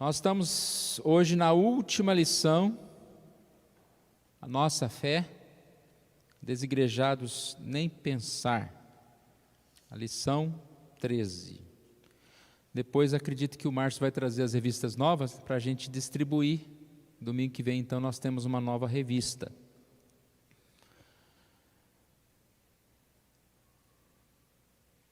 Nós estamos hoje na última lição, a nossa fé, desigrejados nem pensar, a lição 13. Depois acredito que o Márcio vai trazer as revistas novas para a gente distribuir. Domingo que vem, então, nós temos uma nova revista.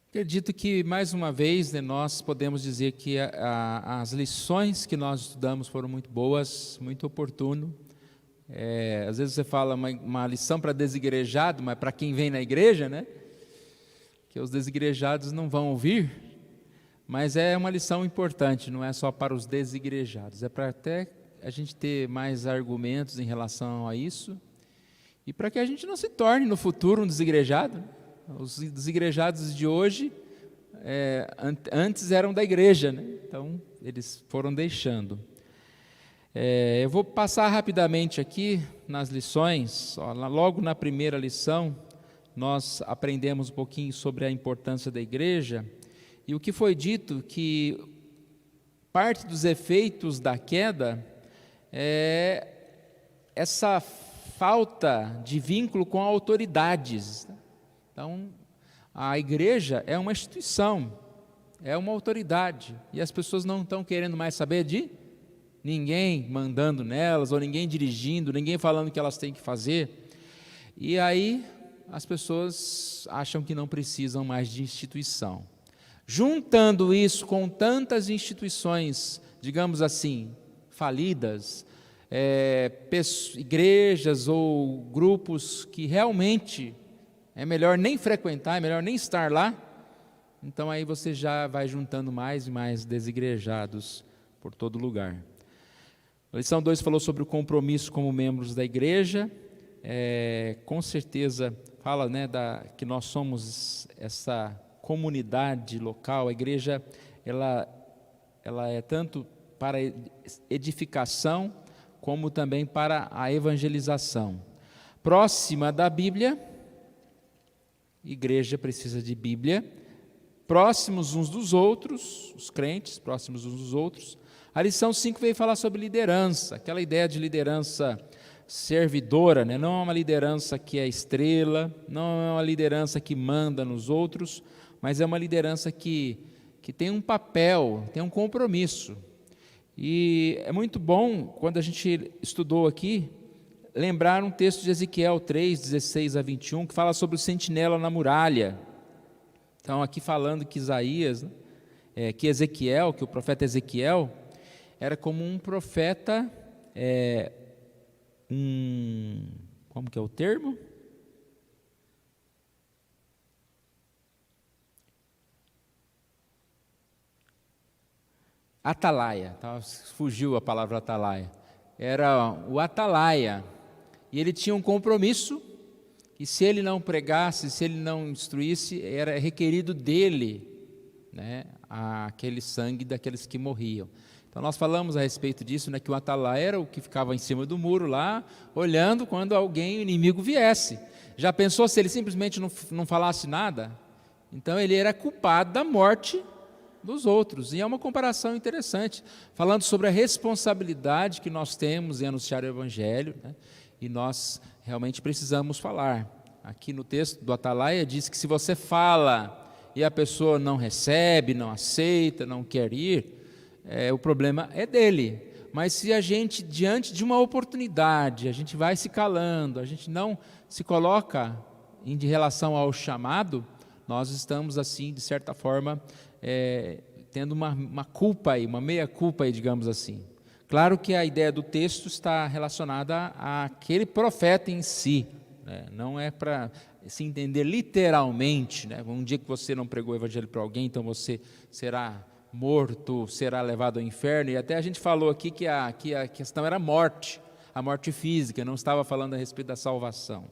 Acredito que, mais uma vez, nós podemos dizer que as lições que nós estudamos foram muito boas, muito oportuno. Às vezes você fala uma lição para desigrejado, mas para quem vem na igreja, né? Que os desigrejados não vão ouvir, mas é uma lição importante, não é só para os desigrejados, é para até a gente ter mais argumentos em relação a isso, e para que a gente não se torne no futuro um desigrejado. Os desigrejados de hoje, antes eram da igreja, né? Então eles foram deixando. Eu vou passar rapidamente aqui nas lições. Logo na primeira lição, nós aprendemos um pouquinho sobre a importância da igreja, e o que foi dito que parte dos efeitos da queda é essa falta de vínculo com autoridades. Então, a igreja é uma instituição, é uma autoridade, e as pessoas não estão querendo mais saber de ninguém mandando nelas, ou ninguém dirigindo, ninguém falando o que elas têm que fazer. E aí as pessoas acham que não precisam mais de instituição. Juntando isso com tantas instituições, digamos assim, falidas, igrejas ou grupos que realmente é melhor nem frequentar, é melhor nem estar lá, então aí você já vai juntando mais e mais desigrejados por todo lugar. A lição 2 falou sobre o compromisso como membros da igreja, com certeza fala, né, que nós somos essa comunidade local. A igreja ela é tanto para edificação, como também para a evangelização. Próxima da Bíblia, igreja precisa de Bíblia, próximos uns dos outros, os crentes próximos uns dos outros. A lição 5 veio falar sobre liderança, aquela ideia de liderança servidora, né? Não é uma liderança que é estrela, não é uma liderança que manda nos outros, mas é uma liderança que tem um papel, tem um compromisso. E é muito bom, quando a gente estudou aqui, lembrar um texto de Ezequiel 3, 16 a 21, que fala sobre o sentinela na muralha. Então, aqui falando que Isaías, que Ezequiel, que o profeta Ezequiel, era como um profeta, como que é o termo? Atalaia, tá? Fugiu a palavra atalaia. Era o atalaia, e ele tinha um compromisso, e se ele não pregasse, se ele não instruísse, era requerido dele, né, aquele sangue daqueles que morriam. Então nós falamos a respeito disso, né, que o atalaia era o que ficava em cima do muro lá, olhando quando alguém, o inimigo, viesse. Já pensou se ele simplesmente não falasse nada? Então ele era culpado da morte dos outros, e é uma comparação interessante, falando sobre a responsabilidade que nós temos em anunciar o Evangelho, né? E nós realmente precisamos falar. Aqui no texto do Atalaia diz que se você fala e a pessoa não recebe, não aceita, não quer ir, o problema é dele. Mas se a gente, diante de uma oportunidade, a gente vai se calando, a gente não se coloca em relação ao chamado, nós estamos assim, de certa forma, tendo uma culpa aí, uma meia-culpa aí, digamos assim. Claro que a ideia do texto está relacionada àquele profeta em si, né? Não é para se entender literalmente, né? Um dia que você não pregou o evangelho para alguém, então você será morto, será levado ao inferno, e até a gente falou aqui que a questão era a morte física, não estava falando a respeito da salvação.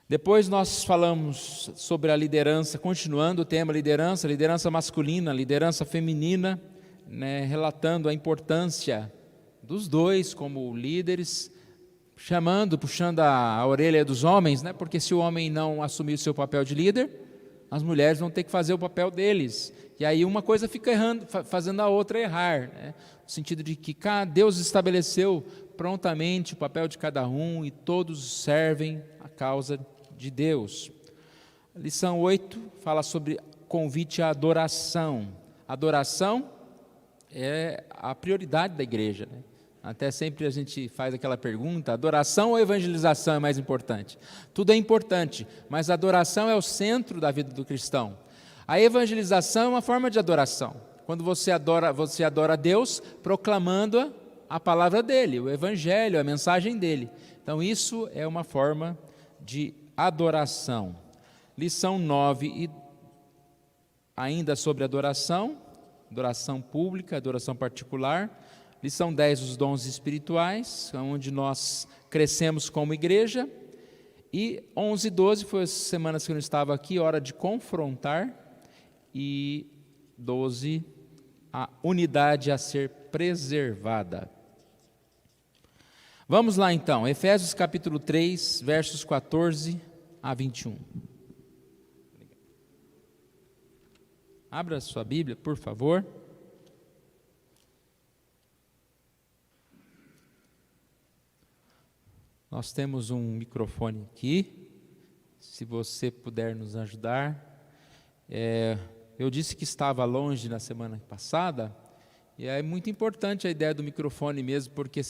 Depois nós falamos sobre a liderança, continuando o tema liderança masculina, liderança feminina, né, relatando a importância dos dois como líderes, puxando a orelha dos homens, né, porque se o homem não assumir o seu papel de líder, as mulheres vão ter que fazer o papel deles. E aí uma coisa fica errando, fazendo a outra errar, né? No sentido de que Deus estabeleceu prontamente o papel de cada um e todos servem a causa de Deus. A lição 8 fala sobre convite à adoração. Adoração é a prioridade da igreja, né? Até sempre a gente faz aquela pergunta: adoração ou evangelização é mais importante? Tudo é importante, mas a adoração é o centro da vida do cristão. A evangelização é uma forma de adoração. Quando você adora a Deus proclamando a palavra dele, o evangelho, a mensagem dele. Então isso é uma forma de adoração. Lição 9, e ainda sobre adoração pública, adoração particular. Lição 10, os dons espirituais, onde nós crescemos como igreja. E 11 e 12, foi as semanas que eu não estava aqui, hora de confrontar. E 12, a unidade a ser preservada. Vamos lá então, Efésios capítulo 3, versos 14 a 21. Abra sua Bíblia, por favor. Nós temos um microfone aqui, se você puder nos ajudar. Eu disse que estava longe na semana passada, e é muito importante a ideia do microfone mesmo, porque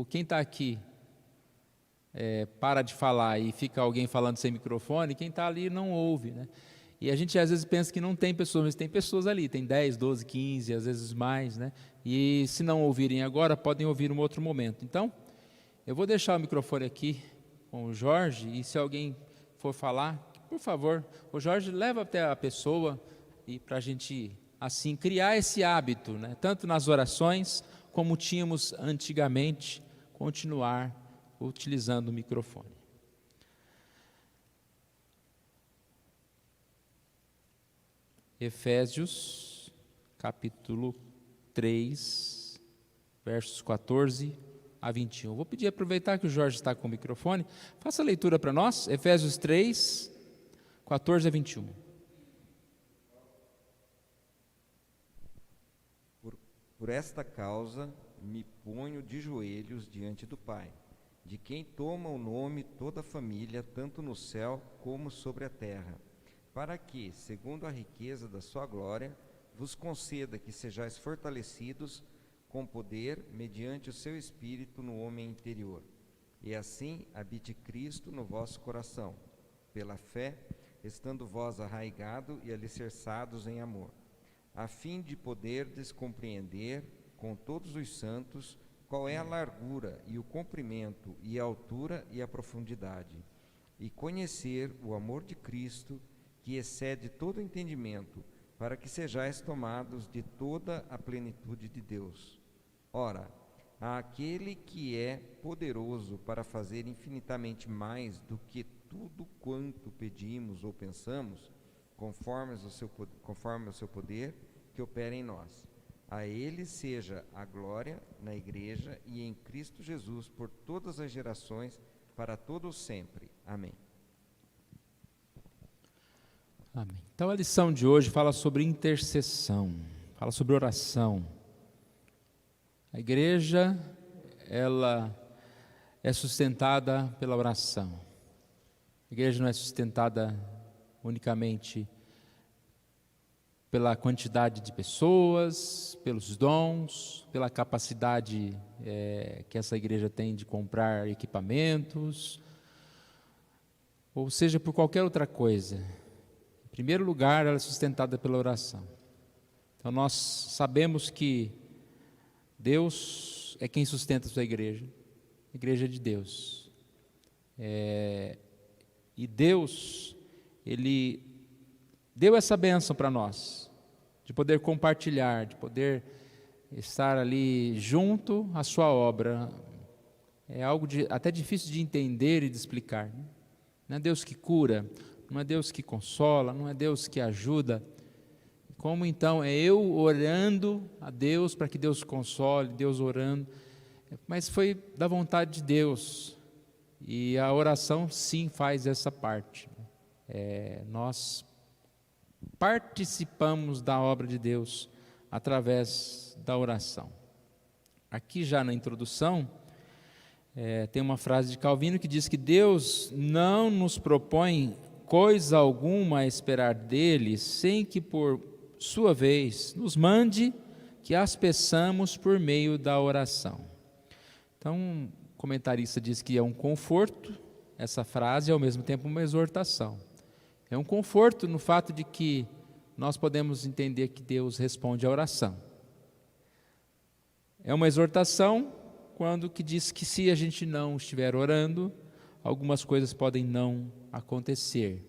quem está aqui para de falar e fica alguém falando sem microfone, quem está ali não ouve, né? E a gente às vezes pensa que não tem pessoas, mas tem pessoas ali, tem 10, 12, 15, às vezes mais, né? E se não ouvirem agora, podem ouvir em um outro momento. Então, eu vou deixar o microfone aqui com o Jorge, e se alguém for falar, por favor, o Jorge leva até a pessoa, e para a gente, assim, criar esse hábito, né? Tanto nas orações, como tínhamos antigamente, continuar utilizando o microfone. Efésios, capítulo 3, versos 14 a 21. Vou pedir, aproveitar que o Jorge está com o microfone, faça a leitura para nós, Efésios 3, 14 a 21. Por esta causa me ponho de joelhos diante do Pai, de quem toma o nome toda a família, tanto no céu como sobre a terra, para que, segundo a riqueza da sua glória, vos conceda que sejais fortalecidos com poder, mediante o seu Espírito no homem interior. E assim habite Cristo no vosso coração, pela fé, estando vós arraigados e alicerçados em amor, a fim de poderdes compreender com todos os santos qual é a largura e o comprimento e a altura e a profundidade, e conhecer o amor de Cristo, que excede todo entendimento, para que sejais tomados de toda a plenitude de Deus. Ora, àquele que é poderoso para fazer infinitamente mais do que tudo quanto pedimos ou pensamos, conforme o seu poder que opera em nós. A ele seja a glória na igreja e em Cristo Jesus por todas as gerações, para todos sempre. Amém. Amém. Então a lição de hoje fala sobre intercessão, fala sobre oração. A igreja, ela é sustentada pela oração. A igreja não é sustentada unicamente pela quantidade de pessoas, pelos dons, pela capacidade que essa igreja tem de comprar equipamentos, ou seja, por qualquer outra coisa. Em primeiro lugar, ela é sustentada pela oração. Então nós sabemos que Deus é quem sustenta a sua igreja. A igreja é de Deus. E Deus, Ele deu essa bênção para nós, de poder compartilhar, de poder estar ali junto à sua obra. É algo até difícil de entender e de explicar, né? Não é Deus que cura, não é Deus que consola, não é Deus que ajuda. Como então é eu orando a Deus para que Deus console, Deus orando, mas foi da vontade de Deus, e a oração sim faz essa parte. Nós participamos da obra de Deus através da oração. Aqui já na introdução, tem uma frase de Calvino que diz que Deus não nos propõe coisa alguma a esperar dele, sem que por sua vez nos mande que as peçamos por meio da oração. Então, um comentarista diz que é um conforto, essa frase, e ao mesmo tempo uma exortação. É um conforto no fato de que nós podemos entender que Deus responde à oração. É uma exortação quando que diz que se a gente não estiver orando, algumas coisas podem não acontecer.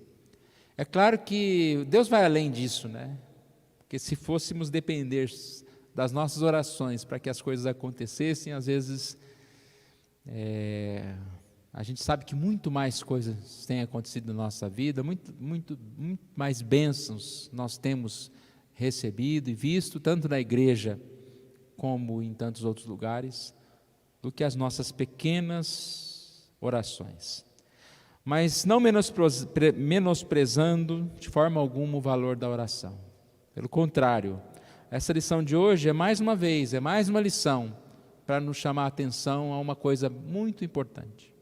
É claro que Deus vai além disso, né? Porque se fôssemos depender das nossas orações para que as coisas acontecessem, às vezes a gente sabe que muito mais coisas têm acontecido na nossa vida, muito mais bênçãos nós temos recebido e visto, tanto na igreja como em tantos outros lugares, do que as nossas pequenas orações. Mas não menosprezando de forma alguma o valor da oração. Pelo contrário, essa lição de hoje é mais uma lição para nos chamar a atenção a uma coisa muito importante.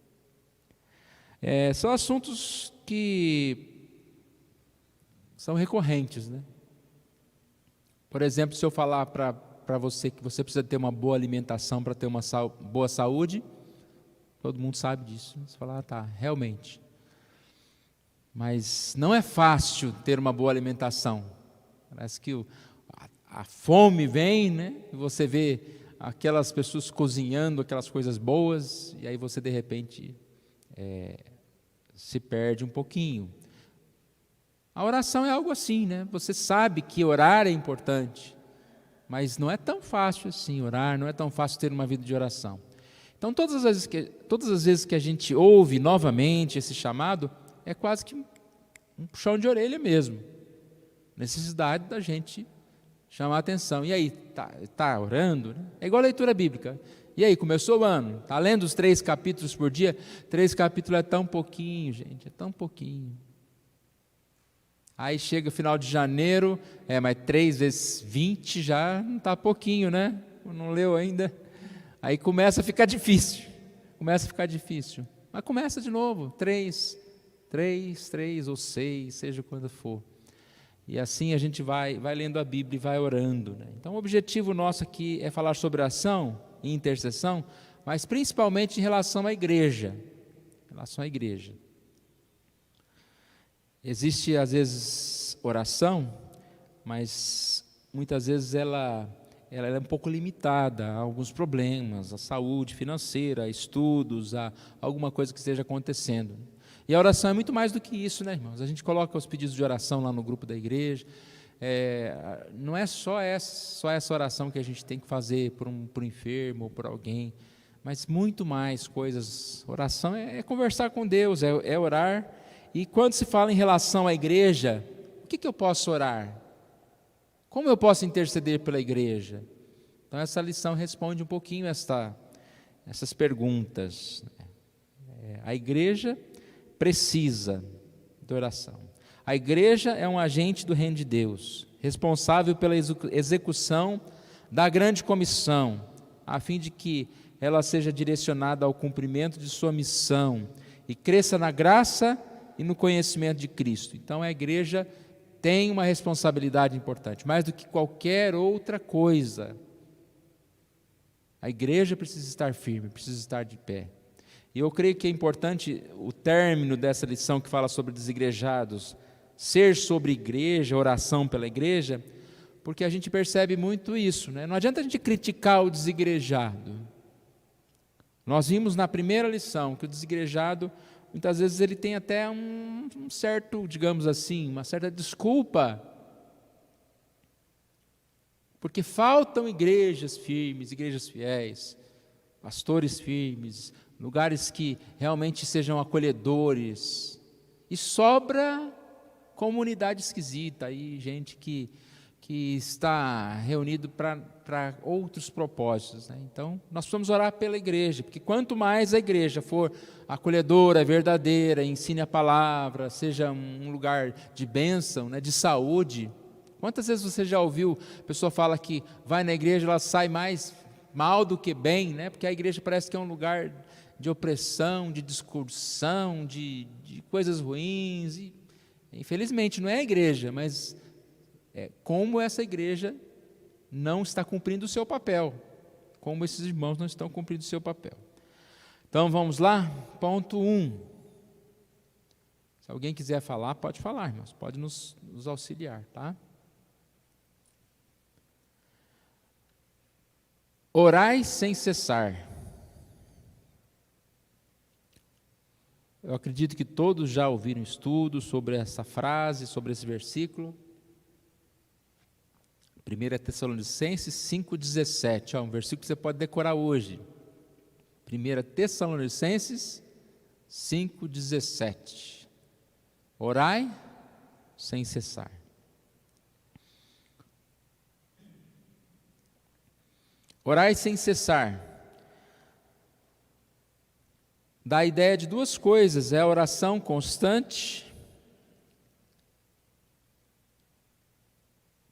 São assuntos que são recorrentes, né? Por exemplo, se eu falar para você que você precisa ter uma boa alimentação para ter uma boa saúde, todo mundo sabe disso. Você fala, tá, realmente. Mas não é fácil ter uma boa alimentação. Parece que a fome vem, né? E você vê aquelas pessoas cozinhando aquelas coisas boas, e aí você de repente se perde um pouquinho. A oração é algo assim, né? Você sabe que orar é importante, mas não é tão fácil assim orar, não é tão fácil ter uma vida de oração. Então, todas as vezes que a gente ouve novamente esse chamado, é quase que um puxão de orelha mesmo. Necessidade da gente chamar a atenção. E aí, tá orando? É igual a leitura bíblica. E aí, começou o ano, está lendo os 3 capítulos por dia? 3 capítulos é tão pouquinho, gente, é tão pouquinho. Aí chega o final de janeiro, mas 3 vezes 20 já não está pouquinho, né? Não leu ainda. Aí começa a ficar difícil. Mas começa de novo, 3 ou 6, seja quando for. E assim a gente vai lendo a Bíblia e vai orando, né? Então o objetivo nosso aqui é falar sobre oração e intercessão, mas principalmente em relação à igreja. Existe às vezes oração, mas muitas vezes ela é um pouco limitada a alguns problemas, a saúde financeira, a estudos, a alguma coisa que esteja acontecendo. E a oração é muito mais do que isso, né, irmãos? A gente coloca os pedidos de oração lá no grupo da igreja. Não é só essa oração que a gente tem que fazer por um enfermo ou por alguém, mas muito mais coisas. Oração é conversar com Deus, é orar. E quando se fala em relação à igreja, o que eu posso orar? Como eu posso interceder pela igreja? Então essa lição responde um pouquinho essas perguntas. A igreja precisa de oração. A igreja é um agente do reino de Deus, responsável pela execução da grande comissão, a fim de que ela seja direcionada ao cumprimento de sua missão e cresça na graça e no conhecimento de Cristo. Então a igreja tem uma responsabilidade importante, mais do que qualquer outra coisa. A igreja precisa estar firme, precisa estar de pé. E eu creio que é importante o término dessa lição que fala sobre desigrejados, ser sobre igreja, oração pela igreja, porque a gente percebe muito isso, né? Não adianta a gente criticar o desigrejado. Nós vimos na primeira lição que o desigrejado, muitas vezes ele tem até um certo, digamos assim, uma certa desculpa, porque faltam igrejas firmes, igrejas fiéis, pastores firmes, lugares que realmente sejam acolhedores, e sobra comunidade esquisita, aí gente que que está reunido para outros propósitos, né? Então, nós precisamos orar pela igreja, porque quanto mais a igreja for acolhedora, verdadeira, ensine a palavra, seja um lugar de bênção, né, de saúde. Quantas vezes você já ouviu, a pessoa fala que vai na igreja, ela sai mais mal do que bem, né? Porque a igreja parece que é um lugar de opressão, de discussão, de coisas ruins. E, infelizmente, não é a igreja, mas como essa igreja não está cumprindo o seu papel, como esses irmãos não estão cumprindo o seu papel. Então, vamos lá? Ponto 1. Se alguém quiser falar, pode falar, irmãos, pode nos auxiliar, tá? Orai sem cessar. Eu acredito que todos já ouviram estudos sobre essa frase, sobre esse versículo. 1 Tessalonicenses 5,17, um versículo que você pode decorar hoje. 1 Tessalonicenses 5,17. Orai sem cessar. Orai sem cessar. Dá a ideia de duas coisas: é a oração constante,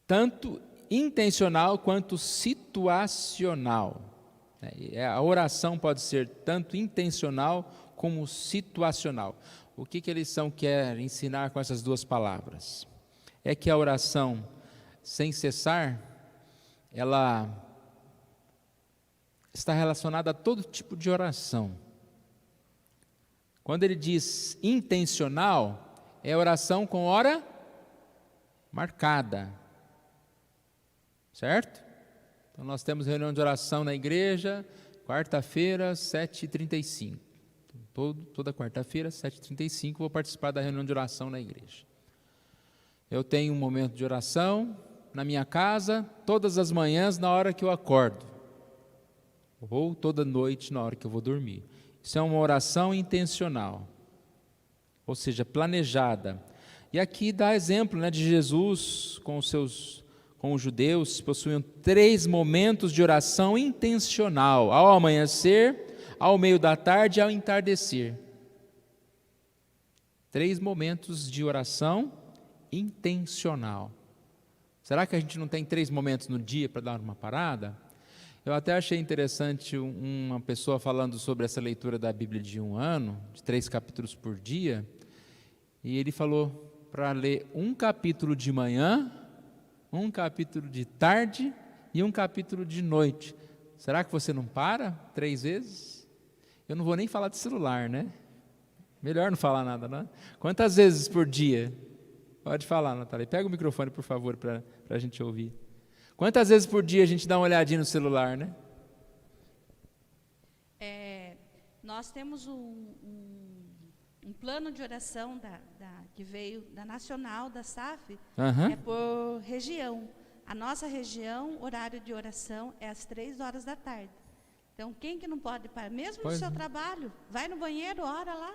tanto intencional quanto situacional. A oração pode ser tanto intencional como situacional. O que a lição quer ensinar com essas duas palavras? É que a oração sem cessar, ela está relacionada a todo tipo de oração. Quando ele diz intencional, é oração com hora marcada. Certo? Então nós temos reunião de oração na igreja, quarta-feira, 7h35. Toda quarta-feira, 7h35, vou participar da reunião de oração na igreja. Eu tenho um momento de oração na minha casa, todas as manhãs na hora que eu acordo, ou toda noite na hora que eu vou dormir. Isso é uma oração intencional, ou seja, planejada. E aqui dá exemplo, né, de Jesus com os judeus, possuíam 3 momentos de oração intencional: ao amanhecer, ao meio da tarde e ao entardecer. 3 momentos de oração intencional. Será que a gente não tem 3 momentos no dia para dar uma parada? Eu até achei interessante uma pessoa falando sobre essa leitura da Bíblia de 1 ano, de 3 capítulos por dia, e ele falou para ler um capítulo de manhã, um capítulo de tarde e um capítulo de noite. Será que você não para 3 vezes? Eu não vou nem falar de celular, né? Melhor não falar nada, né? Quantas vezes por dia? Pode falar, Natália. Pega o microfone, por favor, para a gente ouvir. Quantas vezes por dia a gente dá uma olhadinha no celular, né? Nós temos um plano de oração que veio da Nacional, da SAF, é por região. A nossa região, horário de oração é às 3h da tarde. Então, quem que não pode parar? Mesmo no seu trabalho, vai no banheiro, ora lá,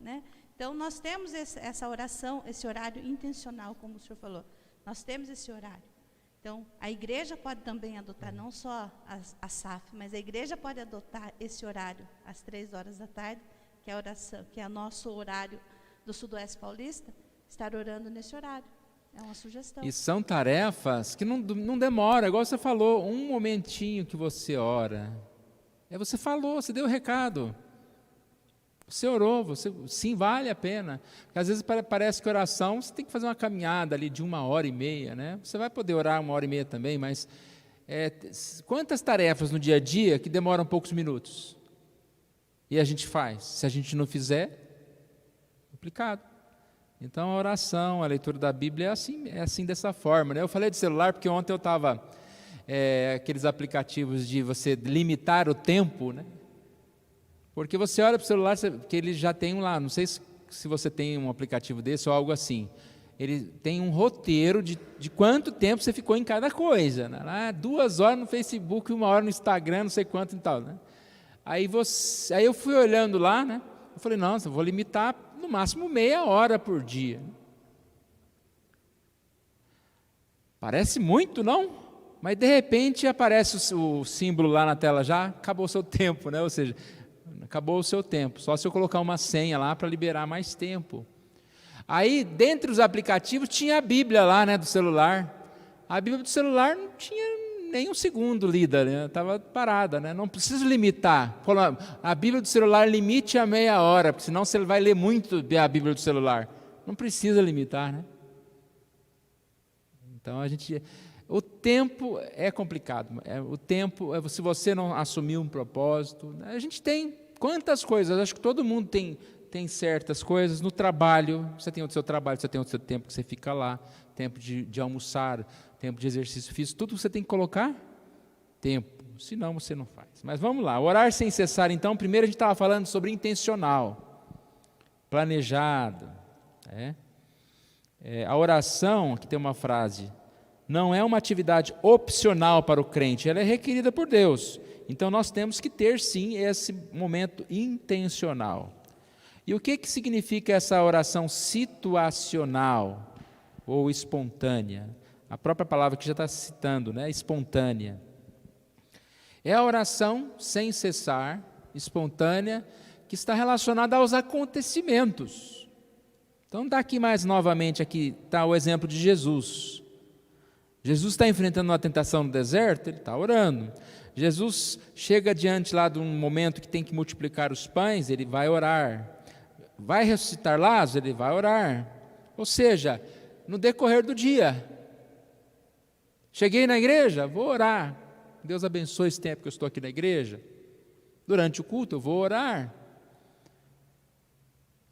né? Então, nós temos essa oração, esse horário intencional, como o senhor falou. Nós temos esse horário. Então, a igreja pode também adotar, não só a SAF, mas a igreja pode adotar esse horário, às 3h da tarde, que é a oração, que é o nosso horário do Sudoeste Paulista, estar orando nesse horário. É uma sugestão. E são tarefas que não demora, igual você falou, um momentinho que você ora. Você falou, você deu o recado. Você orou, sim, vale a pena. Porque às vezes parece que oração, você tem que fazer uma caminhada ali de 1h30, né? Você vai poder orar 1h30 também, mas quantas tarefas no dia a dia que demoram poucos minutos? E a gente faz. Se a gente não fizer, é complicado. Então a oração, a leitura da Bíblia é assim dessa forma, né? Eu falei de celular porque ontem eu estava, aqueles aplicativos de você limitar o tempo, né? Porque você olha para o celular, que ele já tem lá, não sei se você tem um aplicativo desse ou algo assim, ele tem um roteiro de quanto tempo você ficou em cada coisa, né? 2 horas no Facebook, 1 hora no Instagram, não sei quanto e tal, né? Aí eu fui olhando lá, né? Eu falei, nossa, eu vou limitar no máximo meia hora por dia. Parece muito, não? Mas de repente aparece o símbolo lá na tela, já acabou o seu tempo, né? Ou seja, acabou o seu tempo, só se eu colocar uma senha lá para liberar mais tempo. Aí, dentre os aplicativos, tinha a Bíblia lá, né, do celular. A Bíblia do celular não tinha nem um segundo lida, né? Estava parada, né? Não preciso limitar. A Bíblia do celular limite a meia hora, porque senão você vai ler muito a Bíblia do celular. Não precisa limitar, né? Então, o tempo é complicado. O tempo, se você não assumir um propósito, a gente tem quantas coisas, acho que todo mundo tem certas coisas. No trabalho, você tem o seu trabalho, você tem o seu tempo que você fica lá, tempo de almoçar, tempo de exercício físico, tudo você tem que colocar tempo, senão você não faz. Mas vamos lá, orar sem cessar. Então, primeiro a gente estava falando sobre intencional, planejado. A oração, aqui tem uma frase, não é uma atividade opcional para o crente, ela é requerida por Deus. Então nós temos que ter sim esse momento intencional. E o que significa essa oração situacional ou espontânea? A própria palavra que já está citando, né? Espontânea. É a oração sem cessar, espontânea, que está relacionada aos acontecimentos. Então dá aqui mais novamente, aqui está o exemplo de Jesus. Jesus está enfrentando uma tentação no deserto, ele está orando. Jesus chega diante lá de um momento que tem que multiplicar os pães, ele vai orar. Vai ressuscitar Lázaro, ele vai orar. Ou seja, no decorrer do dia. Cheguei na igreja, vou orar. Deus abençoe esse tempo que eu estou aqui na igreja. Durante o culto eu vou orar.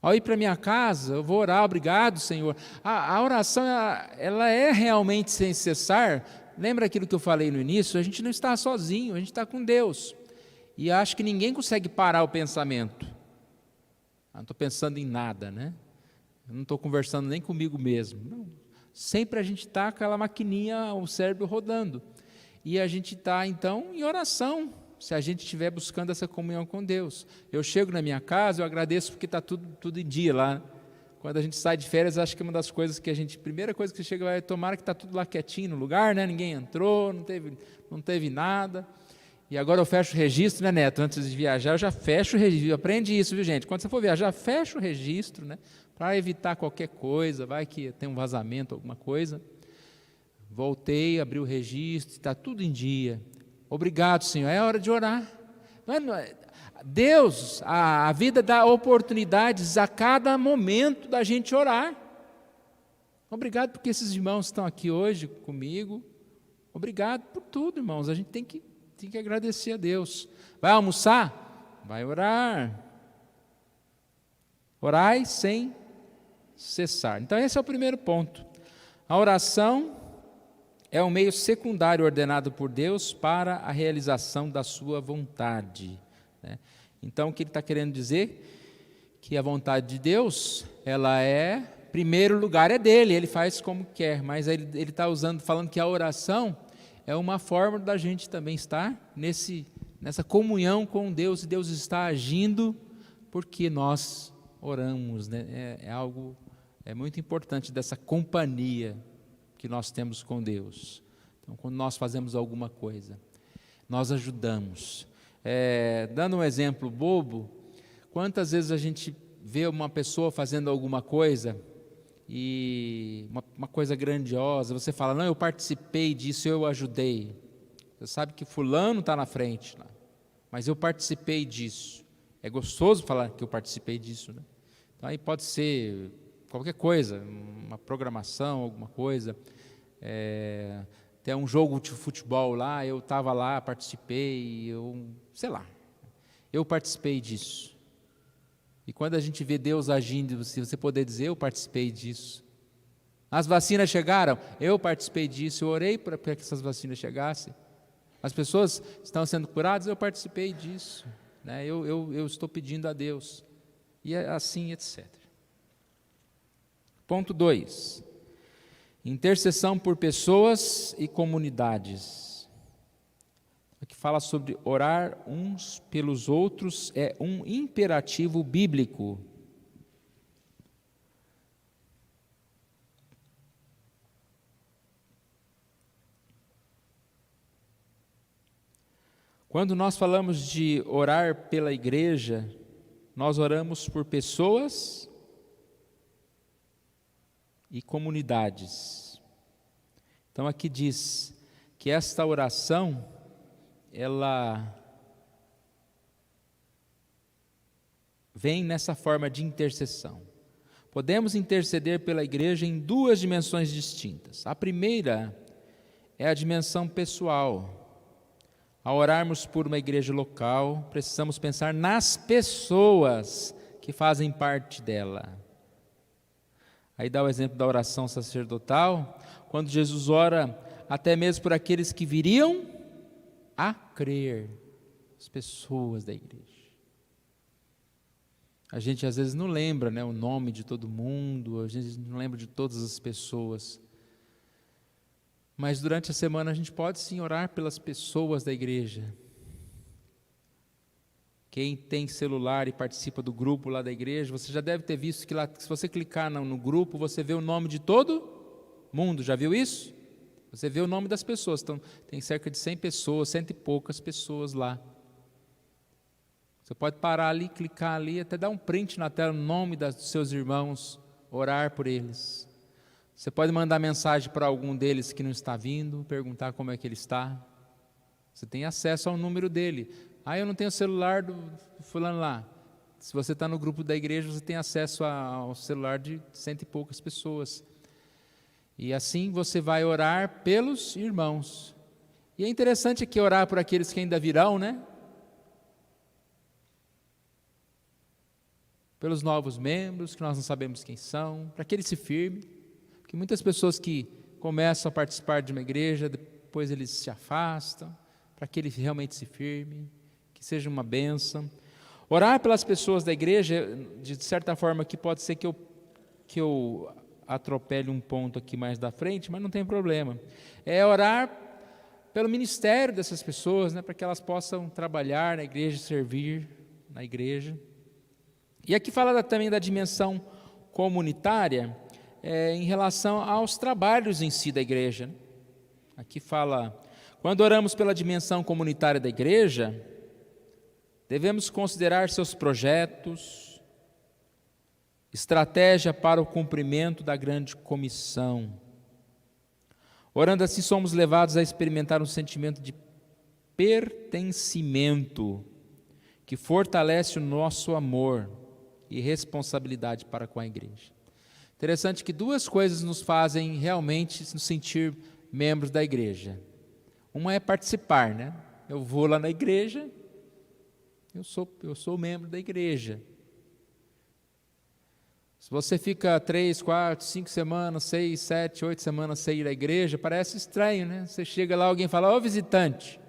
Ao ir para minha casa, eu vou orar, obrigado, Senhor. A oração, ela é realmente sem cessar. Lembra aquilo que eu falei no início? A gente não está sozinho, a gente está com Deus. E acho que ninguém consegue parar o pensamento. Não estou pensando em nada, né? Eu não estou conversando nem comigo mesmo. Não. Sempre a gente está com aquela maquininha, o cérebro rodando. E a gente está, então, em oração, se a gente estiver buscando essa comunhão com Deus. Eu chego na minha casa, eu agradeço porque está tudo em dia lá. Quando a gente sai de férias, acho que é uma das coisas que primeira coisa que chega é tomara que está tudo lá quietinho no lugar, né? Ninguém entrou, não teve nada. E agora eu fecho o registro, né, Neto? Antes de viajar, eu já fecho o registro. Aprende isso, viu, gente? Quando você for viajar, fecha o registro, né? Para evitar qualquer coisa, vai que tem um vazamento, alguma coisa. Voltei, abri o registro, está tudo em dia. Obrigado, Senhor. É hora de orar. Deus, a vida dá oportunidades a cada momento da gente orar. Obrigado porque esses irmãos estão aqui hoje comigo. Obrigado por tudo, irmãos. A gente tem que agradecer a Deus. Vai almoçar? Vai orar. Orai sem cessar. Então esse é o primeiro ponto. A oração é um meio secundário ordenado por Deus para a realização da sua vontade. Né? Então o que ele está querendo dizer? Que a vontade de Deus, ela é, primeiro lugar é dele, ele faz como quer, mas ele está falando que a oração é uma forma da gente também estar nessa comunhão com Deus, e Deus está agindo porque nós oramos, né? É algo muito importante dessa companhia que nós temos com Deus. Então, quando nós fazemos alguma coisa, nós ajudamos. Dando um exemplo bobo, quantas vezes a gente vê uma pessoa fazendo alguma coisa e uma coisa grandiosa, você fala, não, eu participei disso, eu ajudei. Você sabe que fulano está na frente, mas eu participei disso. É gostoso falar que eu participei disso, né? Então, aí pode ser qualquer coisa, uma programação, alguma coisa. Tem um jogo de futebol lá, eu estava lá, participei, sei lá, eu participei disso. E quando a gente vê Deus agindo, se você poder dizer, eu participei disso. As vacinas chegaram, eu participei disso, eu orei para que essas vacinas chegassem. As pessoas estão sendo curadas, eu participei disso. Né? Eu estou pedindo a Deus. E assim, etc. Ponto 2. Intercessão por pessoas e comunidades. Aqui fala sobre orar uns pelos outros, é um imperativo bíblico. Quando nós falamos de orar pela igreja, nós oramos por pessoas e comunidades. Então aqui diz que esta oração, ela vem nessa forma de intercessão. Podemos interceder pela igreja em duas dimensões distintas. A primeira é a dimensão pessoal. Ao orarmos por uma igreja local, precisamos pensar nas pessoas que fazem parte dela. Aí dá o exemplo da oração sacerdotal, quando Jesus ora até mesmo por aqueles que viriam a crer, as pessoas da igreja. A gente às vezes não lembra, né, o nome de todo mundo, a gente não lembra de todas as pessoas. Mas durante a semana a gente pode sim orar pelas pessoas da igreja. Quem tem celular e participa do grupo lá da igreja, você já deve ter visto que lá, se você clicar no grupo, você vê o nome de todo mundo. Já viu isso? Você vê o nome das pessoas. Então, tem cerca de 100 pessoas, 100 e poucas pessoas lá. Você pode parar ali, clicar ali, até dar um print na tela, o nome dos seus irmãos, orar por eles. Você pode mandar mensagem para algum deles que não está vindo, perguntar como é que ele está. Você tem acesso ao número dele. Eu não tenho o celular do fulano lá. Se você está no grupo da igreja, você tem acesso ao celular de 100 e poucas pessoas. E assim você vai orar pelos irmãos. E é interessante aqui orar por aqueles que ainda virão, né? Pelos novos membros, que nós não sabemos quem são, para que eles se firmem. Porque muitas pessoas que começam a participar de uma igreja, depois eles se afastam, para que eles realmente se firmem, que seja uma bênção. Orar pelas pessoas da igreja, de certa forma, que pode ser que eu atropele um ponto aqui mais da frente, mas não tem problema. É orar pelo ministério dessas pessoas, né, para que elas possam trabalhar na igreja, servir na igreja. E aqui fala também da dimensão comunitária, em relação aos trabalhos em si da igreja, né? Aqui fala, quando oramos pela dimensão comunitária da igreja, devemos considerar seus projetos, estratégia para o cumprimento da grande comissão. Orando assim, somos levados a experimentar um sentimento de pertencimento, que fortalece o nosso amor e responsabilidade para com a igreja. Interessante que duas coisas nos fazem realmente nos sentir membros da igreja. Uma é participar, né? Eu vou lá na igreja, eu sou membro da igreja. Se você fica 3, 4, 5 semanas, 6, 7, 8 semanas sem ir à igreja, parece estranho, né? Você chega lá, alguém fala, ô visitante.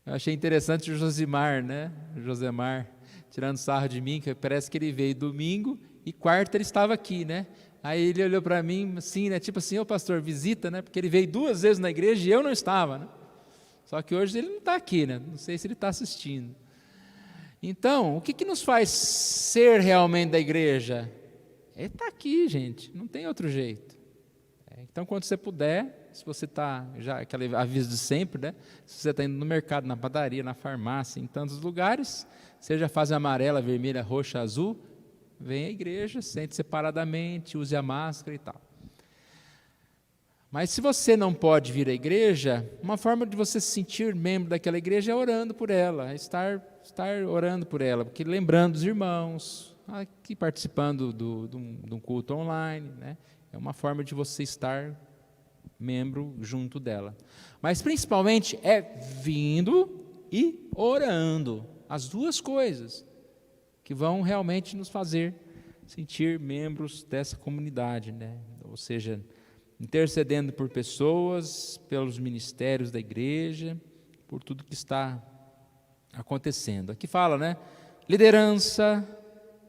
Eu achei interessante o Josimar, né? O Josemar, tirando sarro de mim, que parece que ele veio domingo e quarta ele estava aqui, né? Aí ele olhou para mim assim, né? Tipo assim, ô pastor, visita, né? Porque ele veio 2 vezes na igreja e eu não estava, né? Só que hoje ele não está aqui, né? Não sei se ele está assistindo. Então, o que nos faz ser realmente da igreja? É estar aqui, gente, não tem outro jeito. Então, quando você puder, se você está, já aquele aviso de sempre, né? Se você está indo no mercado, na padaria, na farmácia, em tantos lugares, seja a fase amarela, vermelha, roxa, azul, venha à igreja, sente separadamente, use a máscara e tal. Mas se você não pode vir à igreja, uma forma de você se sentir membro daquela igreja é orando por ela, é estar orando por ela, porque lembrando os irmãos, aqui participando de um culto online, né? É uma forma de você estar membro junto dela. Mas principalmente é vindo e orando, as duas coisas que vão realmente nos fazer sentir membros dessa comunidade, né? Ou seja, intercedendo por pessoas, pelos ministérios da igreja, por tudo que está acontecendo. Aqui fala, né? Liderança,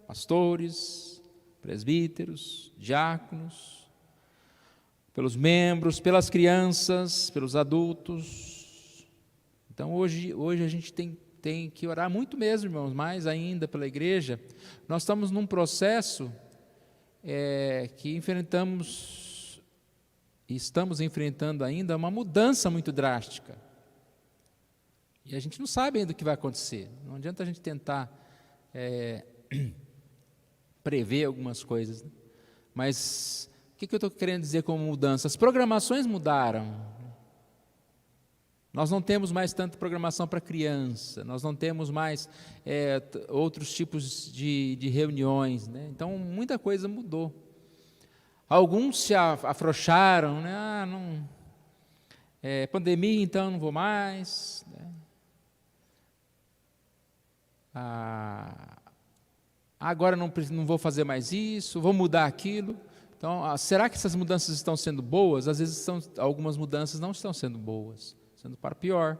pastores, presbíteros, diáconos, pelos membros, pelas crianças, pelos adultos. Então hoje a gente tem que orar muito mesmo, irmãos, mais ainda pela igreja. Nós estamos num processo que estamos enfrentando ainda uma mudança muito drástica. E a gente não sabe ainda o que vai acontecer. Não adianta a gente tentar prever algumas coisas, né? Mas o que eu estou querendo dizer com mudança? As programações mudaram. Nós não temos mais tanta programação para criança, nós não temos mais outros tipos de reuniões, né? Então, muita coisa mudou. Alguns se afrouxaram, né? Pandemia, então não vou mais, né? Agora não vou fazer mais isso, vou mudar aquilo. Então, será que essas mudanças estão sendo boas? Às vezes algumas mudanças não estão sendo boas, sendo para pior.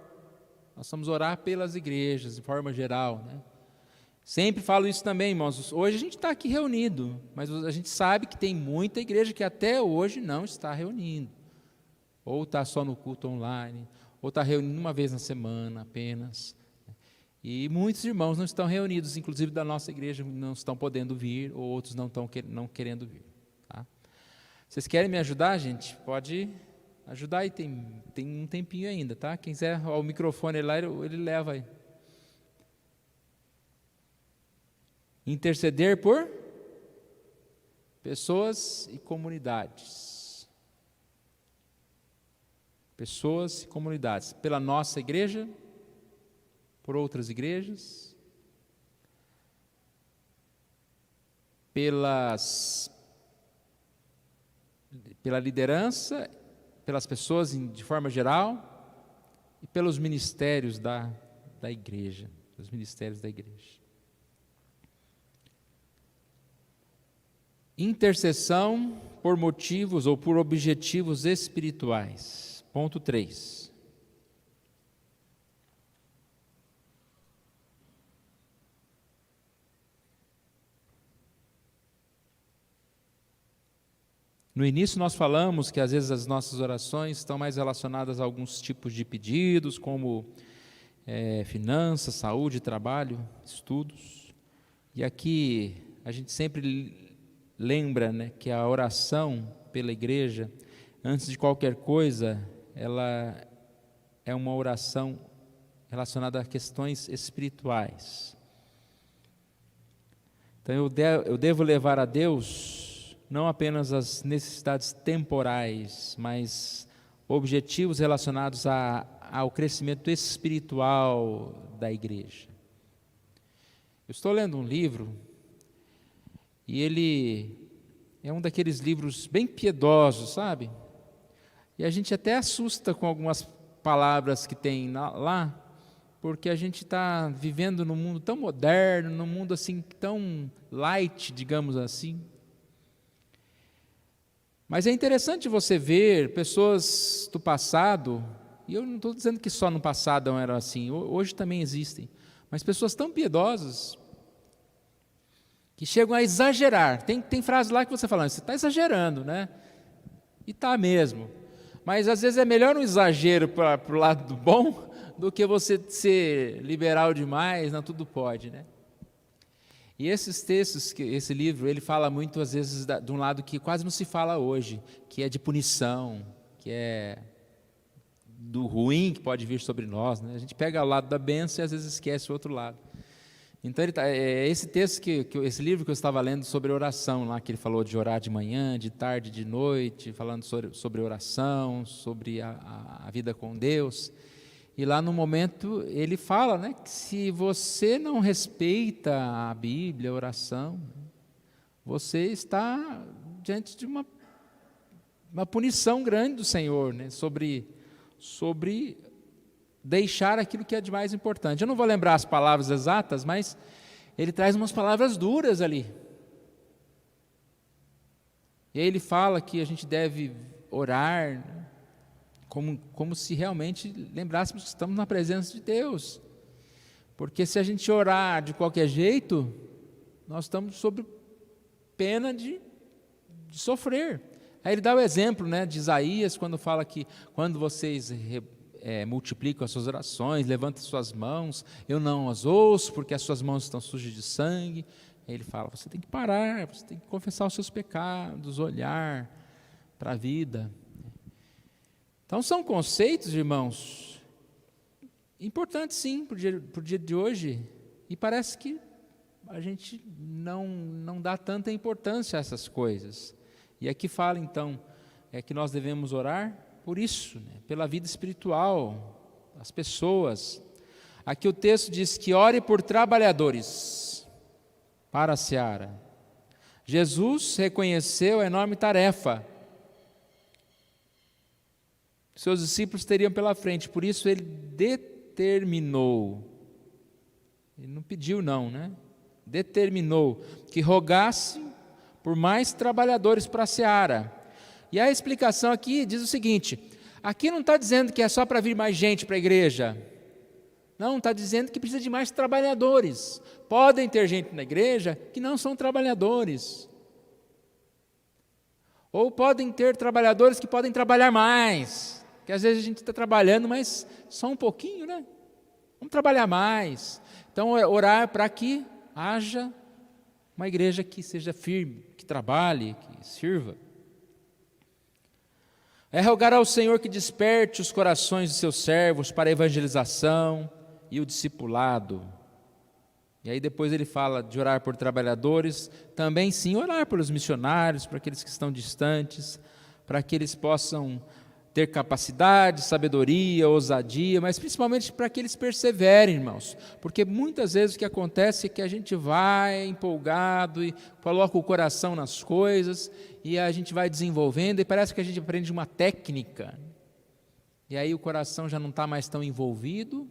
Nós vamos orar pelas igrejas, de forma geral, né? Sempre falo isso também, irmãos. Hoje a gente está aqui reunido, mas a gente sabe que tem muita igreja que até hoje não está reunindo. Ou está só no culto online, ou está reunindo uma vez na semana apenas. E muitos irmãos não estão reunidos, inclusive da nossa igreja, não estão podendo vir, ou outros não estão não querendo vir. Tá? Vocês querem me ajudar, gente? Pode ajudar aí, tem um tempinho ainda, tá? Quem quiser o microfone lá, ele leva aí. Interceder por pessoas e comunidades. Pessoas e comunidades. Pela nossa igreja, por outras igrejas, pela liderança, pelas pessoas de forma geral e pelos ministérios da igreja, os ministérios da igreja. Intercessão por motivos ou por objetivos espirituais. Ponto 3. No início nós falamos que às vezes as nossas orações estão mais relacionadas a alguns tipos de pedidos, como finanças, saúde, trabalho, estudos. E aqui a gente sempre lembra, né, que a oração pela igreja, antes de qualquer coisa, ela é uma oração relacionada a questões espirituais. Então eu devo levar a Deus não apenas as necessidades temporais, mas objetivos relacionados ao crescimento espiritual da igreja. Eu estou lendo um livro, e ele é um daqueles livros bem piedosos, sabe? E a gente até assusta com algumas palavras que tem lá, porque a gente está vivendo num mundo tão moderno, num mundo assim tão light, digamos assim. Mas é interessante você ver pessoas do passado, e eu não estou dizendo que só no passado não eram assim, hoje também existem, mas pessoas tão piedosas, que chegam a exagerar. Tem frase lá que você fala, você está exagerando, né? E está mesmo. Mas às vezes é melhor um exagero para o lado do bom, do que você ser liberal demais, não tudo pode, né? E esses textos, esse livro, ele fala muito, às vezes, de um lado que quase não se fala hoje, que é de punição, que é do ruim que pode vir sobre nós, né? A gente pega o lado da bênção e às vezes esquece o outro lado. Então, esse texto, esse livro que eu estava lendo sobre oração, lá que ele falou de orar de manhã, de tarde, de noite, falando sobre oração, sobre a vida com Deus. E lá no momento ele fala, né, que se você não respeita a Bíblia, a oração, você está diante de uma punição grande do Senhor, né, sobre deixar aquilo que é de mais importante. Eu não vou lembrar as palavras exatas, mas ele traz umas palavras duras ali. E aí ele fala que a gente deve orar, né, como se realmente lembrássemos que estamos na presença de Deus. Porque se a gente orar de qualquer jeito, nós estamos sob pena de sofrer. Aí ele dá o exemplo, né, de Isaías, quando fala que quando vocês multiplicam as suas orações, levantem suas mãos, eu não as ouço, porque as suas mãos estão sujas de sangue. Aí ele fala, você tem que parar, você tem que confessar os seus pecados, olhar para a vida. Então são conceitos, irmãos, importante sim para o dia de hoje, e parece que a gente não dá tanta importância a essas coisas. E aqui fala então, que nós devemos orar por isso, né? Pela vida espiritual, das pessoas. Aqui o texto diz que ore por trabalhadores para a seara. Jesus reconheceu a enorme tarefa que seus discípulos teriam pela frente, por isso ele determinou, ele não pediu não, né? Determinou que rogasse por mais trabalhadores para a seara. E a explicação aqui diz o seguinte: aqui não está dizendo que é só para vir mais gente para a igreja, não, está dizendo que precisa de mais trabalhadores. Podem ter gente na igreja que não são trabalhadores, ou podem ter trabalhadores que podem trabalhar mais, que às vezes a gente está trabalhando, mas só um pouquinho, né? Vamos trabalhar mais. Então, orar para que haja uma igreja que seja firme, que trabalhe, que sirva. É rogar ao Senhor que desperte os corações de seus servos para a evangelização e o discipulado. E aí depois ele fala de orar por trabalhadores, também sim orar pelos missionários, para aqueles que estão distantes, para que eles possam ter capacidade, sabedoria, ousadia, mas principalmente para que eles perseverem, irmãos, porque muitas vezes o que acontece é que a gente vai empolgado e coloca o coração nas coisas, e a gente vai desenvolvendo, e parece que a gente aprende uma técnica, e aí o coração já não está mais tão envolvido,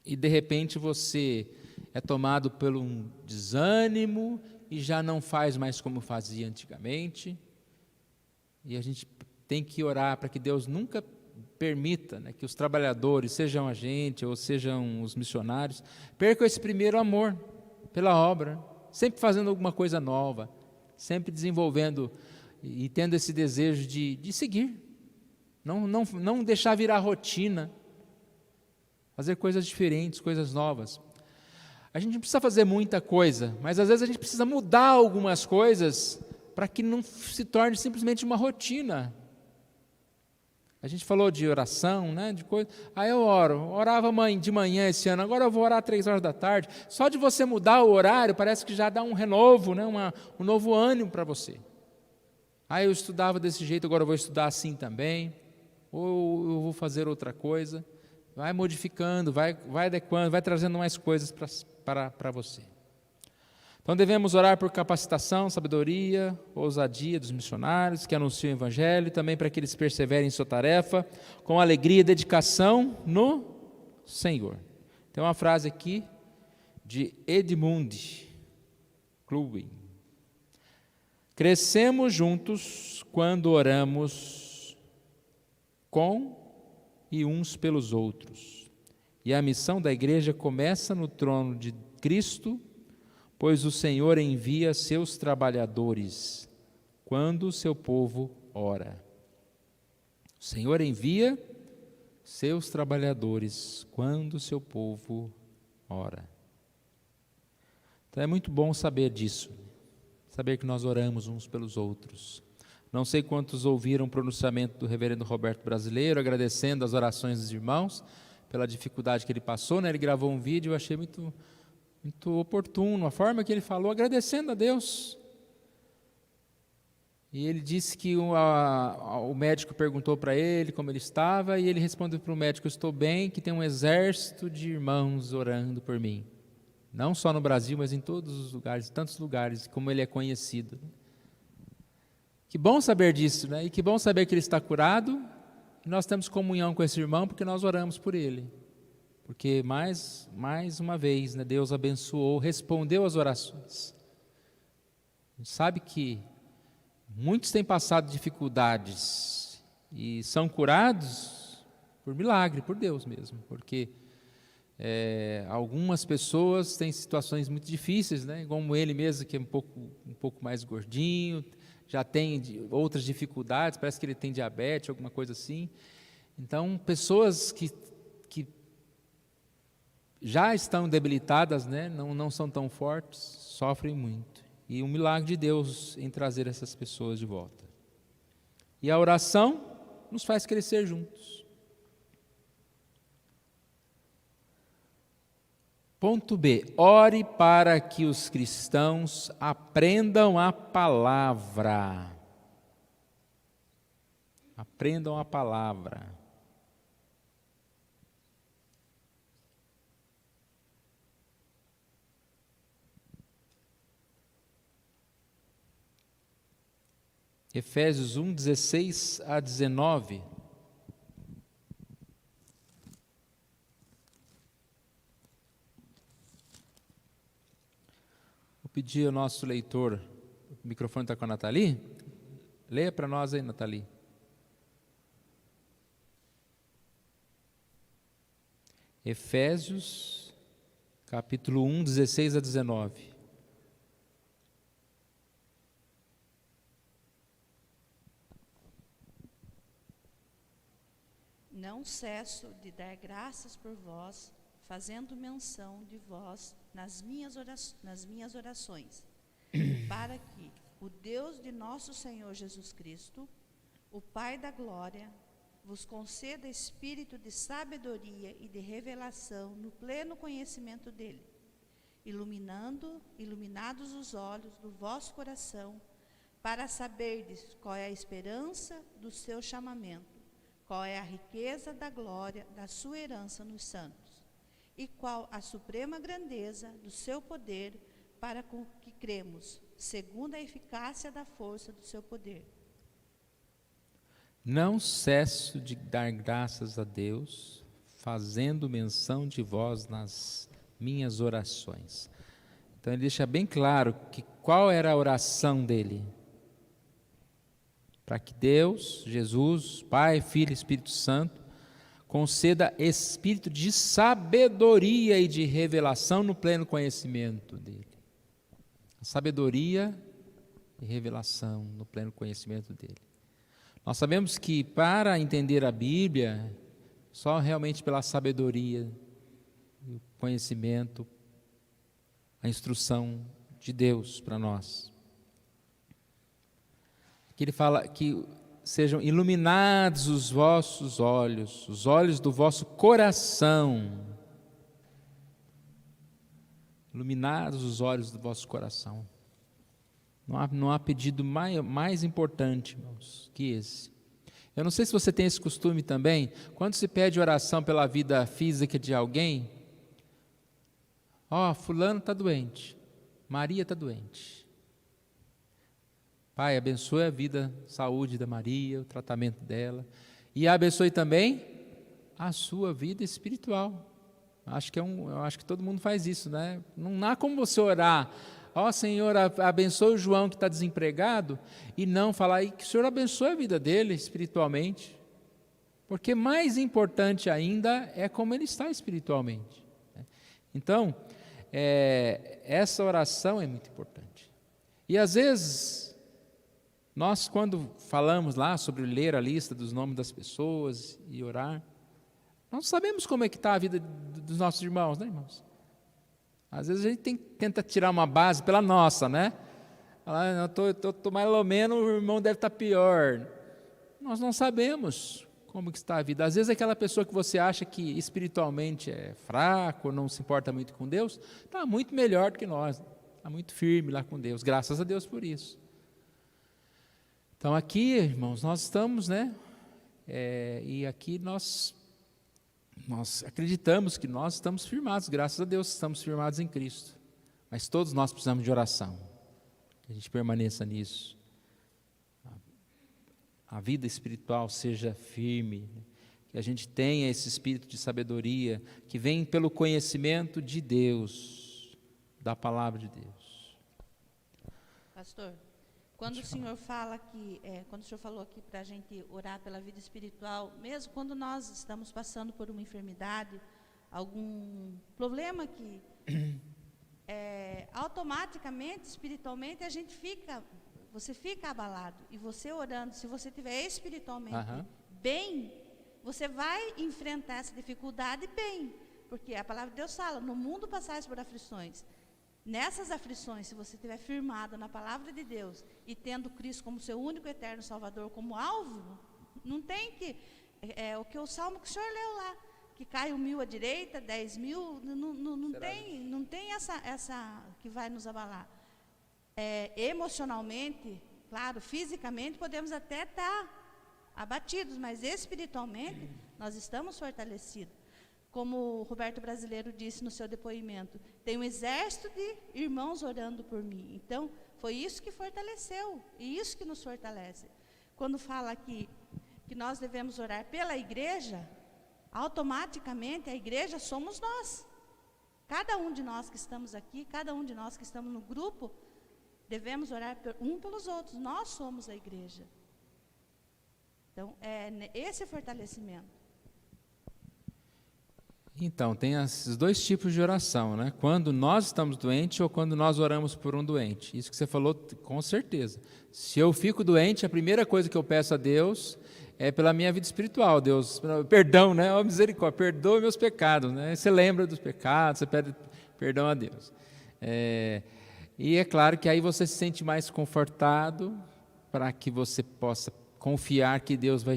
e de repente você é tomado por um desânimo, e já não faz mais como fazia antigamente, e a gente tem que orar para que Deus nunca permita, né, que os trabalhadores, sejam a gente ou sejam os missionários, percam esse primeiro amor pela obra, sempre fazendo alguma coisa nova, sempre desenvolvendo e tendo esse desejo de seguir, não deixar virar rotina, fazer coisas diferentes, coisas novas. A gente não precisa fazer muita coisa, mas às vezes a gente precisa mudar algumas coisas para que não se torne simplesmente uma rotina. A gente falou de oração, né, de coisa. Aí eu orava de manhã esse ano, agora eu vou orar 3 horas da tarde. Só de você mudar o horário, parece que já dá um renovo, né, um novo ânimo para você. Aí eu estudava desse jeito, agora eu vou estudar assim também. Ou eu vou fazer outra coisa. Vai modificando, vai adequando, vai trazendo mais coisas para você. Então devemos orar por capacitação, sabedoria, ousadia dos missionários que anunciam o Evangelho, também para que eles perseverem em sua tarefa, com alegria e dedicação no Senhor. Tem uma frase aqui de Edmund Clubin: crescemos juntos quando oramos com e uns pelos outros. E a missão da igreja começa no trono de Cristo, pois o Senhor envia seus trabalhadores quando o seu povo ora. O Senhor envia seus trabalhadores quando o seu povo ora. Então é muito bom saber disso, saber que nós oramos uns pelos outros. Não sei quantos ouviram o pronunciamento do reverendo Roberto Brasileiro, agradecendo as orações dos irmãos pela dificuldade que ele passou, né? Ele gravou um vídeo, eu achei muito oportuno, a forma que ele falou, agradecendo a Deus. E ele disse que o médico perguntou para ele como ele estava, e ele respondeu para o médico: estou bem, que tem um exército de irmãos orando por mim. Não só no Brasil, mas em todos os lugares, tantos lugares, como ele é conhecido. Que bom saber disso, né? E que bom saber que ele está curado, e nós temos comunhão com esse irmão, porque nós oramos por ele. Porque mais uma vez, né, Deus abençoou, respondeu às orações. A gente sabe que muitos têm passado dificuldades e são curados por milagre, por Deus mesmo, porque algumas pessoas têm situações muito difíceis, né, como ele mesmo, que é um pouco mais gordinho, já tem outras dificuldades, parece que ele tem diabetes, alguma coisa assim. Então, pessoas que já estão debilitadas, né, não são tão fortes, sofrem muito. E um milagre de Deus em trazer essas pessoas de volta. E a oração nos faz crescer juntos. Ponto B. Ore para que os cristãos aprendam a palavra. Aprendam a palavra. Efésios 1, 16 a 19. Vou pedir ao nosso leitor, o microfone está com a Nathalie? Leia para nós aí, Nathalie. Efésios, capítulo 1, 16 a 19. Não cesso de dar graças por vós, fazendo menção de vós nas minhas orações, para que o Deus de nosso Senhor Jesus Cristo, o Pai da glória, vos conceda espírito de sabedoria e de revelação no pleno conhecimento dele, iluminados os olhos do vosso coração, para saberdes qual é a esperança do seu chamamento, qual é a riqueza da glória da sua herança nos santos, e qual a suprema grandeza do seu poder para com que cremos, segundo a eficácia da força do seu poder. Não cesso de dar graças a Deus, fazendo menção de vós nas minhas orações. Então ele deixa bem claro que qual era a oração dele. Para que Deus, Jesus, Pai, Filho e Espírito Santo, conceda espírito de sabedoria e de revelação no pleno conhecimento dele. A sabedoria e revelação no pleno conhecimento dele. Nós sabemos que para entender a Bíblia, só realmente pela sabedoria, o conhecimento, a instrução de Deus para nós. Aqui ele fala que sejam iluminados os vossos olhos, os olhos do vosso coração. Iluminados os olhos do vosso coração. Não há pedido mais importante, irmãos, que esse. Eu não sei se você tem esse costume também, quando se pede oração pela vida física de alguém, fulano está doente, Maria está doente. Pai, abençoe a vida, saúde da Maria, o tratamento dela, e abençoe também a sua vida espiritual. Eu acho que todo mundo faz isso, né? Não há como você orar, Senhor, abençoe o João que está desempregado, e não falar que o Senhor abençoe a vida dele espiritualmente, porque mais importante ainda é como ele está espiritualmente. Então, essa oração é muito importante. E às vezes, nós quando falamos lá sobre ler a lista dos nomes das pessoas e orar, nós sabemos como é que está a vida dos nossos irmãos, né, irmãos? Às vezes a gente tenta tirar uma base pela nossa, né? Falar, estou mais ou menos, o irmão deve estar pior. Nós não sabemos como que está a vida. Às vezes aquela pessoa que você acha que espiritualmente é fraco, não se importa muito com Deus, está muito melhor do que nós, está muito firme lá com Deus, graças a Deus por isso. Então aqui, irmãos, nós estamos, né? E aqui nós acreditamos que nós estamos firmados, graças a Deus estamos firmados em Cristo. Mas todos nós precisamos de oração, que a gente permaneça nisso. A vida espiritual seja firme, que a gente tenha esse espírito de sabedoria, que vem pelo conhecimento de Deus, da palavra de Deus. Pastor, quando o senhor fala que, quando o senhor falou aqui para a gente orar pela vida espiritual, mesmo quando nós estamos passando por uma enfermidade, algum problema que automaticamente, espiritualmente, você fica abalado. E você orando, se você estiver espiritualmente bem, você vai enfrentar essa dificuldade bem. Porque a palavra de Deus fala, no mundo passais por aflições. Nessas aflições, se você estiver firmado na palavra de Deus e tendo Cristo como seu único eterno Salvador como alvo, não tem que... o que o salmo que o senhor leu lá, que cai 1.000 à direita, 10.000, não tem essa que vai nos abalar. Emocionalmente, claro, fisicamente podemos até estar abatidos, mas espiritualmente nós estamos fortalecidos. Como o Roberto Brasileiro disse no seu depoimento, tem um exército de irmãos orando por mim. Então, foi isso que fortaleceu, e isso que nos fortalece. Quando fala aqui que nós devemos orar pela igreja, automaticamente a igreja somos nós. Cada um de nós que estamos aqui, cada um de nós que estamos no grupo, devemos orar um pelos outros. Nós somos a igreja. Então, esse fortalecimento. Então, tem esses dois tipos de oração, né? Quando nós estamos doentes ou quando nós oramos por um doente. Isso que você falou, com certeza. Se eu fico doente, a primeira coisa que eu peço a Deus é pela minha vida espiritual. Deus, perdão, né? Oh, misericórdia, perdoa meus pecados, né? Você lembra dos pecados, você pede perdão a Deus. E é claro que aí você se sente mais confortado para que você possa confiar que Deus vai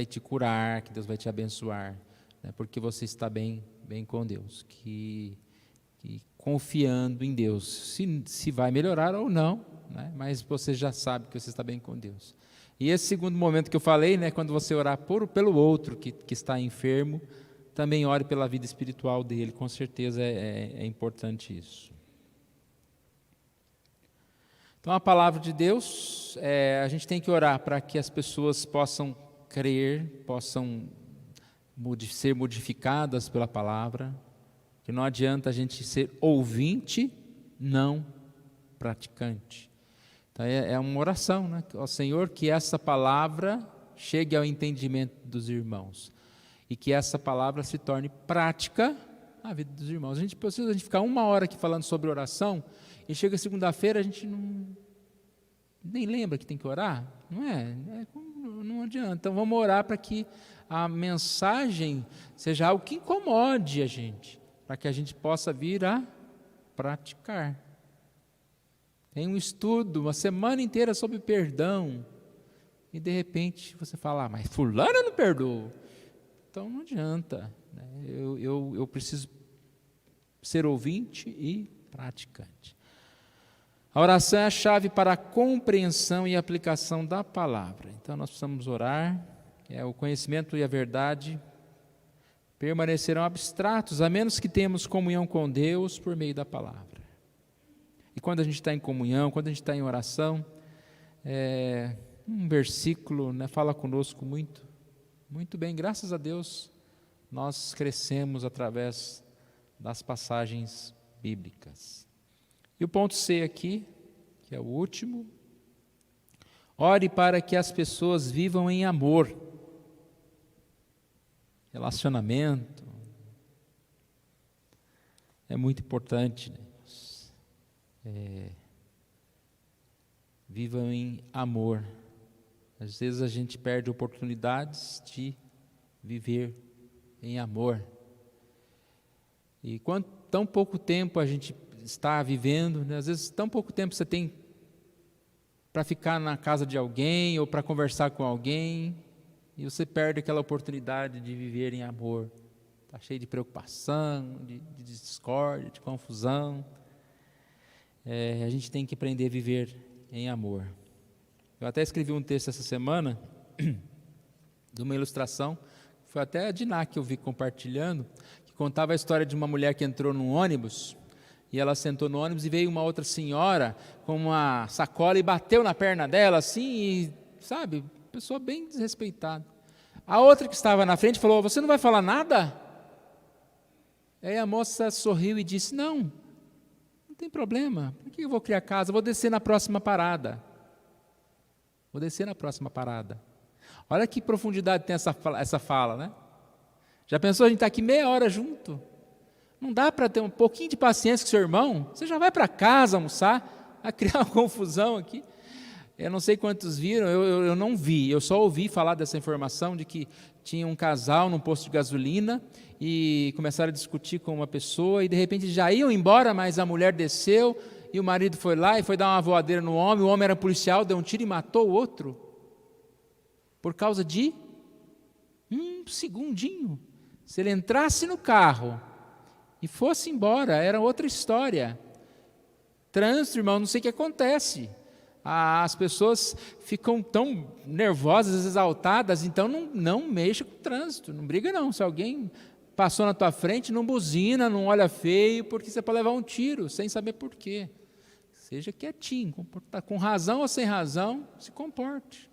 te curar, que Deus vai te abençoar. Porque você está bem com Deus, que confiando em Deus, se vai melhorar ou não, né? Mas você já sabe que você está bem com Deus. E esse segundo momento que eu falei, né, quando você orar pelo outro que está enfermo, também ore pela vida espiritual dele, com certeza é importante isso. Então a palavra de Deus, a gente tem que orar para que as pessoas possam crer, possam ser modificadas pela palavra, que não adianta a gente ser ouvinte, não praticante. Então é uma oração, né? Ó Senhor, que essa palavra chegue ao entendimento dos irmãos e que essa palavra se torne prática na vida dos irmãos. A gente precisa ficar 1 hora aqui falando sobre oração e chega segunda-feira a gente nem lembra que tem que orar, não adianta. Então vamos orar para que a mensagem seja algo que incomode a gente, para que a gente possa vir a praticar. Tem um estudo, uma semana inteira sobre perdão, e de repente você fala, mas fulano não perdoa. Então não adianta, né? Eu preciso ser ouvinte e praticante. A oração é a chave para a compreensão e aplicação da palavra. Então nós precisamos orar. O conhecimento e a verdade permanecerão abstratos, a menos que tenhamos comunhão com Deus por meio da palavra. E quando a gente está em comunhão, quando a gente está em oração, um versículo, né, fala conosco muito bem. Graças a Deus, nós crescemos através das passagens bíblicas. E o ponto C aqui, que é o último, ore para que as pessoas vivam em amor. Relacionamento é muito importante, né? Vivam em amor. Às vezes a gente perde oportunidades de viver em amor. E tão pouco tempo a gente está vivendo, né? Às vezes tão pouco tempo você tem para ficar na casa de alguém ou para conversar com alguém, e você perde aquela oportunidade de viver em amor. Está cheio de preocupação, de discórdia, de confusão. A gente tem que aprender a viver em amor. Eu até escrevi um texto essa semana, de uma ilustração, foi até a Diná que eu vi compartilhando, que contava a história de uma mulher que entrou num ônibus, e ela sentou no ônibus e veio uma outra senhora com uma sacola e bateu na perna dela assim, e, sabe, pessoa bem desrespeitada. A outra que estava na frente falou, você não vai falar nada? Aí a moça sorriu e disse, não tem problema, por que eu vou criar casa? Vou descer na próxima parada. Olha que profundidade tem essa fala, né? Já pensou a gente estar aqui meia hora junto? Não dá para ter um pouquinho de paciência com seu irmão? Você já vai para casa almoçar, a criar uma confusão aqui. Eu não sei quantos viram, eu não vi, eu só ouvi falar dessa informação de que tinha um casal num posto de gasolina e começaram a discutir com uma pessoa e de repente já iam embora, mas a mulher desceu e o marido foi lá e foi dar uma voadeira no homem, o homem era policial, deu um tiro e matou o outro por causa de um segundinho. Se ele entrasse no carro e fosse embora, era outra história. Trânsito, irmão, não sei o que acontece. As pessoas ficam tão nervosas, exaltadas, então não mexa com o trânsito, não briga não. Se alguém passou na tua frente, não buzina, não olha feio, porque você pode levar um tiro, sem saber por quê. Seja quietinho, com razão ou sem razão, se comporte.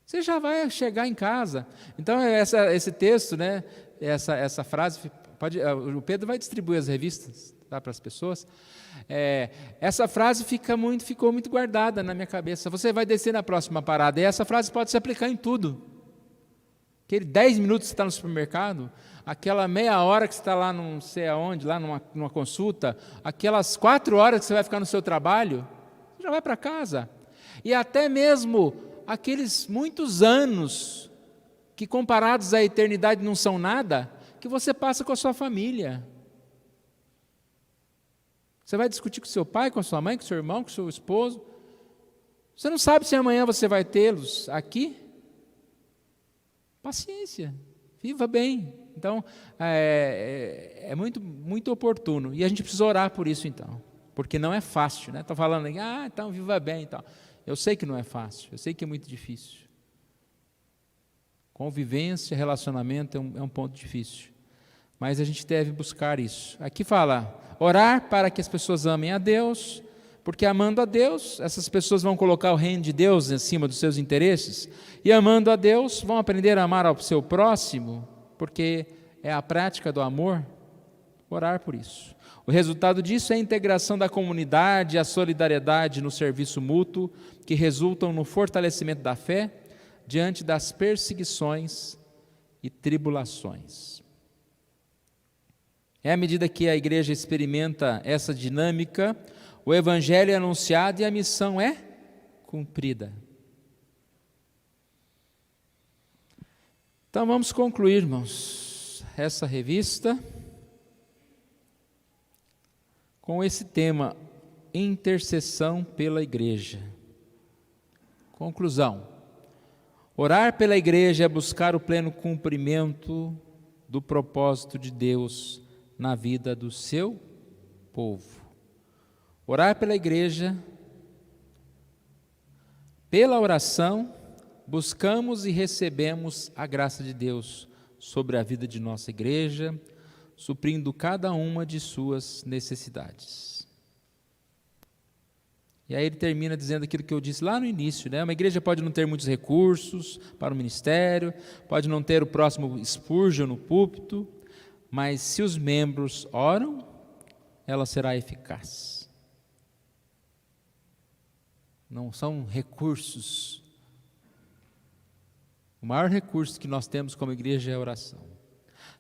Você já vai chegar em casa. Então, esse texto, né, essa frase, o Pedro vai distribuir as revistas, tá, para as pessoas. Essa frase ficou muito guardada na minha cabeça. Você vai descer na próxima parada, e essa frase pode se aplicar em tudo. Aquele 10 minutos que você está no supermercado, aquela meia hora que você está lá não sei aonde, lá numa consulta, aquelas 4 horas que você vai ficar no seu trabalho, você já vai para casa. E até mesmo aqueles muitos anos que comparados à eternidade não são nada, que você passa com a sua família. Você vai discutir com seu pai, com a sua mãe, com seu irmão, com seu esposo. Você não sabe se amanhã você vai tê-los aqui. Paciência, viva bem. Então, é muito, muito oportuno. E a gente precisa orar por isso, então. Porque não é fácil, né? Estou falando, então viva bem. Então. Eu sei que não é fácil, eu sei que é muito difícil. Convivência, relacionamento é um ponto difícil. Mas a gente deve buscar isso. Aqui fala, orar para que as pessoas amem a Deus, porque amando a Deus, essas pessoas vão colocar o reino de Deus em cima dos seus interesses, e amando a Deus, vão aprender a amar ao seu próximo, porque é a prática do amor, orar por isso. O resultado disso é a integração da comunidade, a solidariedade no serviço mútuo, que resultam no fortalecimento da fé diante das perseguições e tribulações. À medida que a igreja experimenta essa dinâmica, o evangelho é anunciado e a missão é cumprida. Então vamos concluir, irmãos, essa revista com esse tema, intercessão pela igreja. Conclusão: orar pela igreja é buscar o pleno cumprimento do propósito de Deus na vida do seu povo. Orar pela igreja, pela oração, buscamos e recebemos a graça de Deus sobre a vida de nossa igreja, suprindo cada uma de suas necessidades. E aí ele termina dizendo aquilo que eu disse lá no início, né? Uma igreja pode não ter muitos recursos para o ministério, pode não ter o próximo Spurgeon no púlpito, mas se os membros oram, ela será eficaz. Não são recursos. O maior recurso que nós temos como igreja é a oração.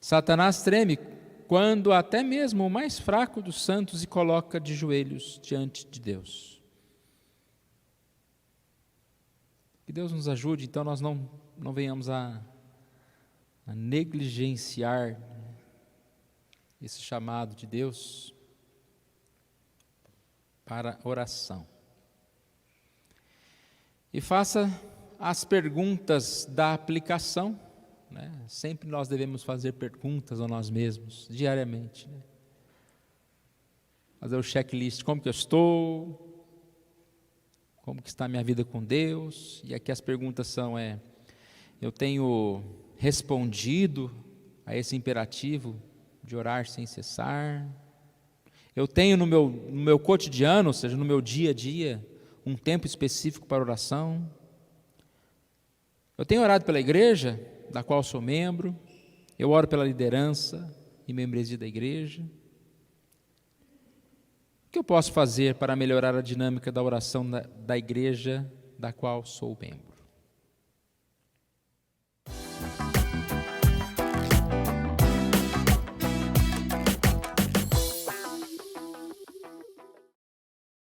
Satanás treme quando até mesmo o mais fraco dos santos se coloca de joelhos diante de Deus. Que Deus nos ajude, então nós não venhamos a negligenciar esse chamado de Deus para oração. E faça as perguntas da aplicação, né? Sempre nós devemos fazer perguntas a nós mesmos, diariamente, né? Fazer o checklist, como que eu estou, como que está a minha vida com Deus, e aqui as perguntas são, eu tenho respondido a esse imperativo de orar sem cessar? Eu tenho no meu cotidiano, ou seja, no meu dia a dia, um tempo específico para oração? Eu tenho orado pela igreja, da qual sou membro, eu oro pela liderança e membresia da igreja. O que eu posso fazer para melhorar a dinâmica da oração da igreja, da qual sou membro?